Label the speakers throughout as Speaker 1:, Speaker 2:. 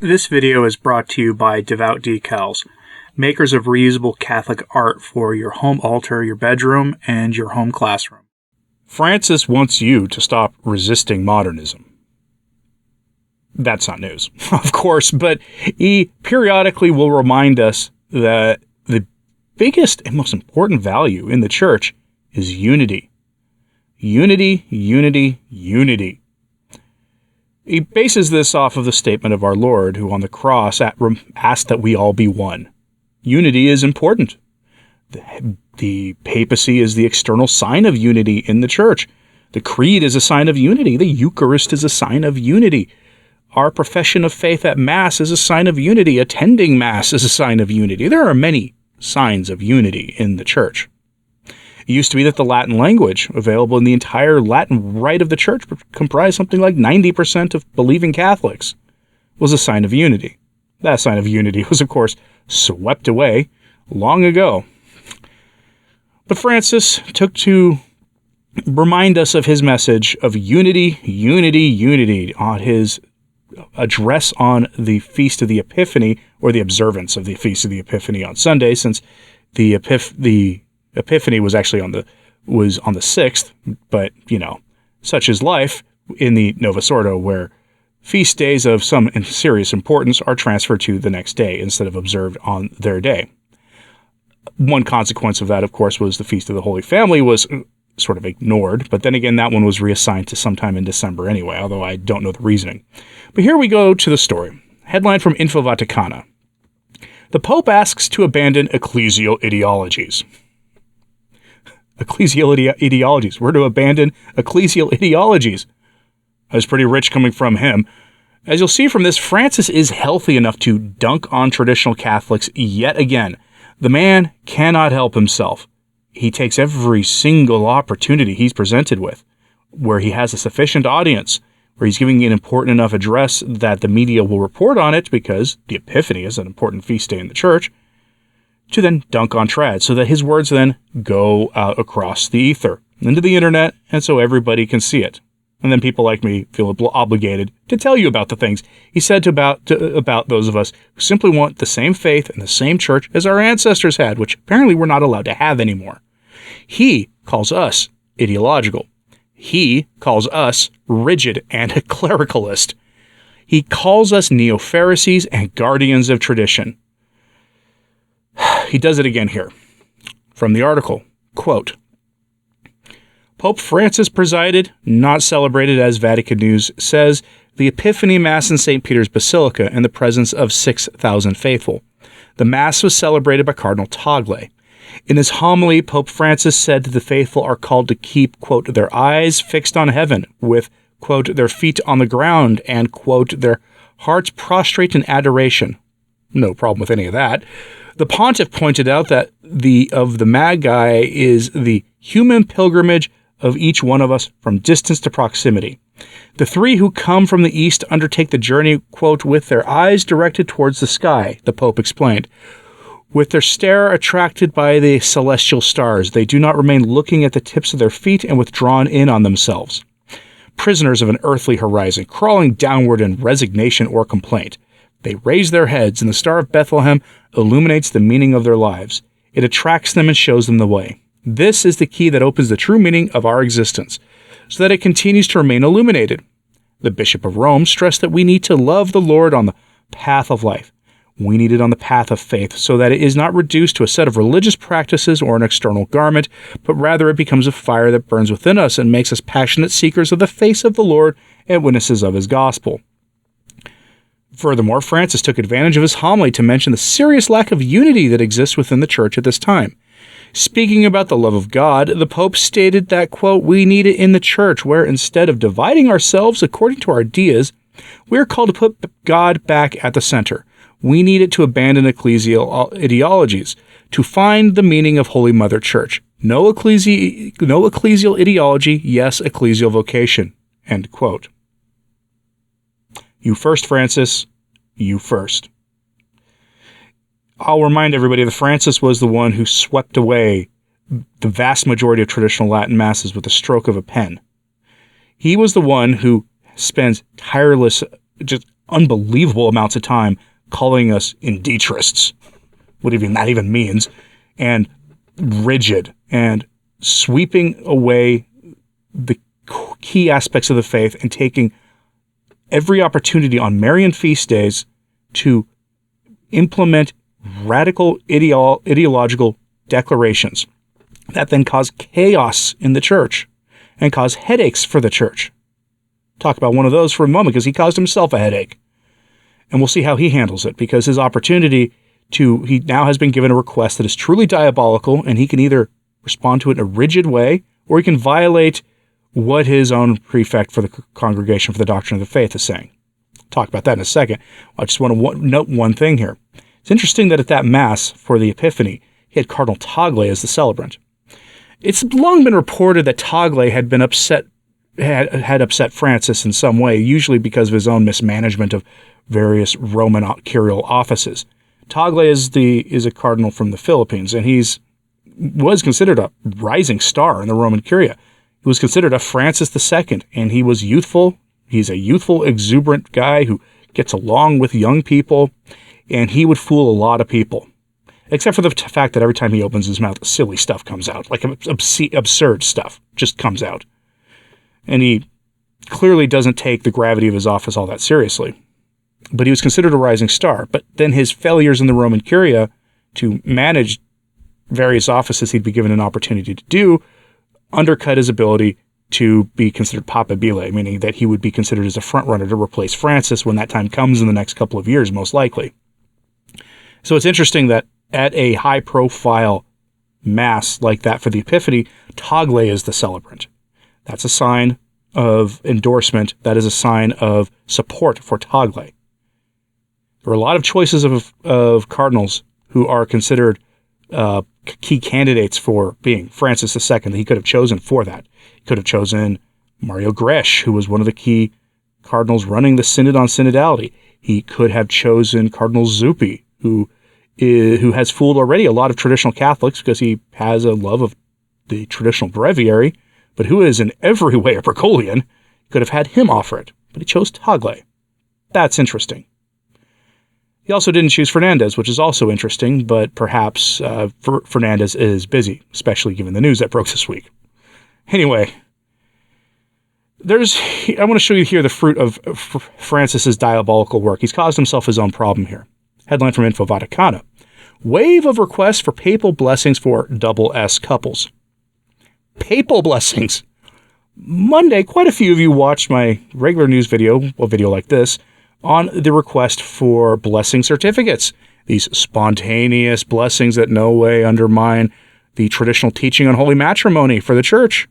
Speaker 1: This video is brought to you by Devout Decals, makers of reusable Catholic art for your home altar, your bedroom, and your home classroom.
Speaker 2: Francis wants you to stop resisting modernism. That's not news, of course, but he periodically will remind us that the biggest and most important value in the church is unity. Unity, unity, unity. He bases this off of the statement of our Lord, who on the cross asked that we all be one. Unity is important. The papacy is the external sign of unity in the church. The creed is a sign of unity. The Eucharist is a sign of unity. Our profession of faith at Mass is a sign of unity. Attending Mass is a sign of unity. There are many signs of unity in the church. It used to be that the Latin language, available in the entire Latin rite of the church, comprised something like 90% of believing Catholics, was a sign of unity. That sign of unity was, of course, swept away long ago. But Francis took to remind us of his message of unity, unity, unity on his address on the Feast of the Epiphany, or the observance of the Feast of the Epiphany on Sunday, since the Epiphany was actually on the 6th, but, such is life in the Novus Ordo, where feast days of some serious importance are transferred to the next day instead of observed on their day. One consequence of that, of course, was the Feast of the Holy Family was sort of ignored, but then again, that one was reassigned to sometime in December anyway, although I don't know the reasoning. But here we go to the story. Headline from Info Vaticana. The Pope asks to abandon ecclesial ideologies. Ecclesial ideologies. We're to abandon ecclesial ideologies. That was pretty rich coming from him. As you'll see from this, Francis is healthy enough to dunk on traditional Catholics yet again. The man cannot help himself. He takes every single opportunity he's presented with, where he has a sufficient audience, where he's giving an important enough address that the media will report on it because the Epiphany is an important feast day in the church, to then dunk on trad, so that his words then go out across the ether, into the internet, and so everybody can see it. And then people like me feel obligated to tell you about the things he said about those of us who simply want the same faith and the same church as our ancestors had, which apparently we're not allowed to have anymore. He calls us ideological. He calls us rigid and a clericalist. He calls us neo-Pharisees and guardians of tradition. He does it again here. From the article, quote, Pope Francis presided, not celebrated as Vatican News says, the Epiphany Mass in St. Peter's Basilica in the presence of 6,000 faithful. The Mass was celebrated by Cardinal Tagle. In his homily, Pope Francis said that the faithful are called to keep, quote, their eyes fixed on heaven with, quote, their feet on the ground and, quote, their hearts prostrate in adoration. No problem with any of that. The pontiff pointed out that the Magi is the human pilgrimage of each one of us from distance to proximity. The three who come from the east undertake the journey, quote, with their eyes directed towards the sky, the Pope explained. With their stare attracted by the celestial stars, they do not remain looking at the tips of their feet and withdrawn in on themselves. Prisoners of an earthly horizon, crawling downward in resignation or complaint. They raise their heads, and the Star of Bethlehem illuminates the meaning of their lives. It attracts them and shows them the way. This is the key that opens the true meaning of our existence, so that it continues to remain illuminated. The Bishop of Rome stressed that we need to love the Lord on the path of life. We need it on the path of faith, so that it is not reduced to a set of religious practices or an external garment, but rather it becomes a fire that burns within us and makes us passionate seekers of the face of the Lord and witnesses of his gospel. Furthermore, Francis took advantage of his homily to mention the serious lack of unity that exists within the church at this time. Speaking about the love of God, the Pope stated that, quote, we need it in the church, where instead of dividing ourselves according to our ideas, we are called to put God back at the center. We need it to abandon ecclesial ideologies, to find the meaning of Holy Mother Church. No ecclesial ideology, yes, ecclesial vocation, end quote. You first, Francis. You first. I'll remind everybody that Francis was the one who swept away the vast majority of traditional Latin masses with the stroke of a pen. He was the one who spends tireless, just unbelievable amounts of time calling us indeitrists, what even that even means, and rigid, and sweeping away the key aspects of the faith and taking every opportunity on Marian feast days to implement radical ideological declarations that then cause chaos in the church and cause headaches for the church. Talk about one of those for a moment, because he caused himself a headache. And we'll see how he handles it, because his opportunity he now has been given a request that is truly diabolical, and he can either respond to it in a rigid way, or he can violate what his own prefect for the Congregation for the Doctrine of the Faith is saying. Talk about that in a second. I just want to note one thing here. It's interesting that at that Mass for the Epiphany, he had Cardinal Tagle as the celebrant. It's long been reported that Tagle had been upset Francis in some way, usually because of his own mismanagement of various Roman curial offices. Tagle is a cardinal from the Philippines, and was considered a rising star in the Roman Curia. He was considered a Francis II, and he was youthful. He's a youthful, exuberant guy who gets along with young people, and he would fool a lot of people. Except for the fact that every time he opens his mouth, silly stuff comes out, like absurd stuff just comes out. And he clearly doesn't take the gravity of his office all that seriously. But he was considered a rising star. But then his failures in the Roman Curia to manage various offices he'd be given an opportunity to do undercut his ability to be considered papabile, meaning that he would be considered as a frontrunner to replace Francis when that time comes in the next couple of years, most likely. So it's interesting that at a high-profile Mass like that for the Epiphany, Tagle is the celebrant. That's a sign of endorsement. That is a sign of support for Tagle. There are a lot of choices of cardinals who are considered key candidates for being Francis II that he could have chosen for that. He could have chosen Mario Gresh, who was one of the key cardinals running the Synod on Synodality. He could have chosen Cardinal Zuppi, who has fooled already a lot of traditional Catholics because he has a love of the traditional breviary, but who is in every way a Procolian. Could have had him offer it, but he chose Tagle. That's interesting. He also didn't choose Fernandez, which is also interesting, but perhaps Fernandez is busy, especially given the news that broke this week. Anyway, I want to show you here the fruit of Francis's diabolical work. He's caused himself his own problem here. Headline from Info Vaticana. Wave of requests for papal blessings for double S couples. Papal blessings. Monday, quite a few of you watched my regular news video, a video like this, on the request for blessing certificates. These spontaneous blessings that no way undermine the traditional teaching on holy matrimony for the church.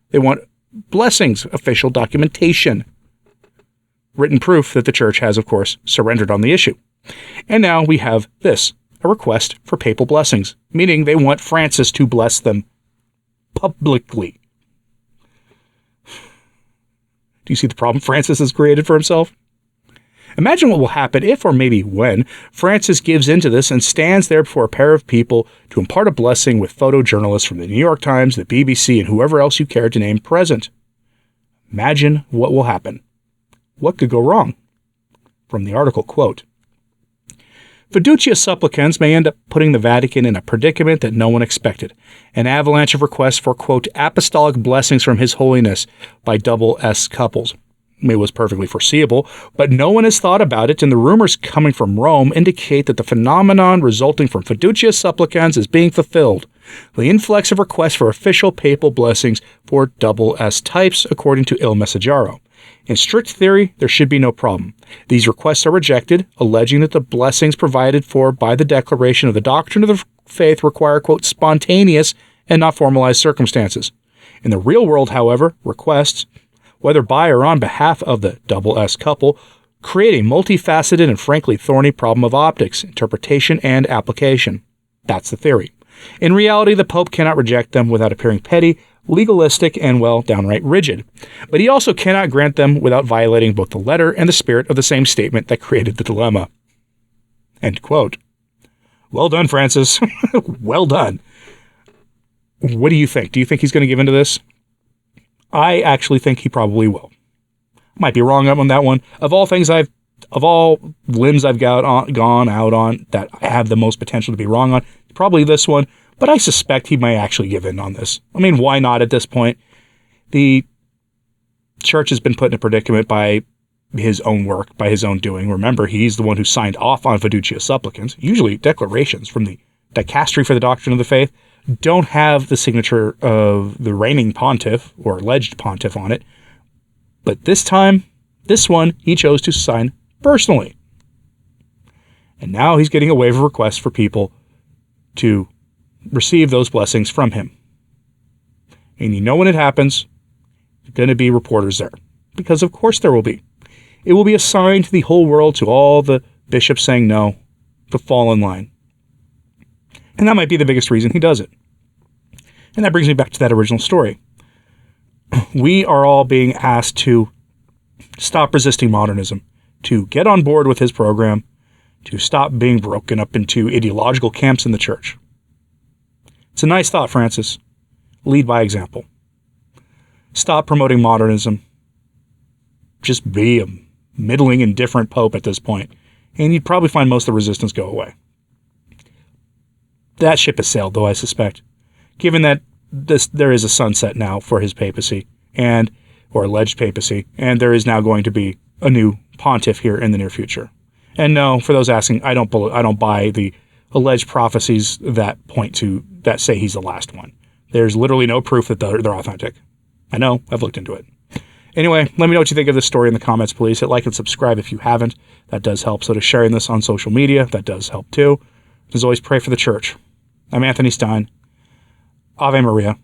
Speaker 2: They want blessings, official documentation, written proof that the church has, of course, surrendered on the issue. And now we have this, a request for papal blessings, meaning they want Francis to bless them publicly. Do you see the problem Francis has created for himself? Imagine what will happen if, or maybe when, Francis gives into this and stands there before a pair of people to impart a blessing with photojournalists from the New York Times, the BBC, and whoever else you care to name present. Imagine what will happen. What could go wrong? From the article, quote, Fiducia supplicans may end up putting the Vatican in a predicament that no one expected. An avalanche of requests for, quote, apostolic blessings from His Holiness by double S couples. It was perfectly foreseeable, but no one has thought about it, and the rumors coming from Rome indicate that the phenomenon resulting from Fiducia supplicans is being fulfilled. The influx of requests for official papal blessings for double S types, according to Il Messaggero. In strict theory, there should be no problem. These requests are rejected, alleging that the blessings provided for by the declaration of the doctrine of the faith require, quote, spontaneous and not formalized circumstances. In the real world, however, requests, whether by or on behalf of the double S couple, create a multifaceted and frankly thorny problem of optics, interpretation, and application. That's the theory. In reality, the Pope cannot reject them without appearing petty, legalistic, and, well, downright rigid. But he also cannot grant them without violating both the letter and the spirit of the same statement that created the dilemma. End quote. Well done, Francis. Well done. What do you think? Do you think he's going to give in to this? I actually think he probably will. Might be wrong on that one. Of all limbs I've gone out on that I have the most potential to be wrong on, probably this one, but I suspect he might actually give in on this. I mean, why not at this point? The church has been put in a predicament by his own work, by his own doing. Remember, he's the one who signed off on fiducia supplicans. Usually declarations from the dicastery for the doctrine of the faith don't have the signature of the reigning pontiff or alleged pontiff on it. But this time, this one, he chose to sign personally. And now he's getting a waiver request for people to receive those blessings from him. And you know when it happens, there's going to be reporters there. Because of course there will be. It will be a sign to the whole world, to all the bishops saying no, to fall in line. And that might be the biggest reason he does it. And that brings me back to that original story. We are all being asked to stop resisting modernism, to get on board with his program, to stop being broken up into ideological camps in the church. It's a nice thought, Francis. Lead by example. Stop promoting modernism. Just be a middling, indifferent pope at this point, and you'd probably find most of the resistance go away. That ship has sailed, though, I suspect, given that there is a sunset now for his papacy, or alleged papacy, and there is now going to be a new pontiff here in the near future. And no, for those asking, I don't buy the alleged prophecies that say he's the last one. There's literally no proof that they're authentic. I know, I've looked into it. Anyway, let me know what you think of this story in the comments, please. Hit like and subscribe if you haven't. That does help. So to sharing this on social media, that does help too. As always, pray for the church. I'm Anthony Stine. Ave Maria.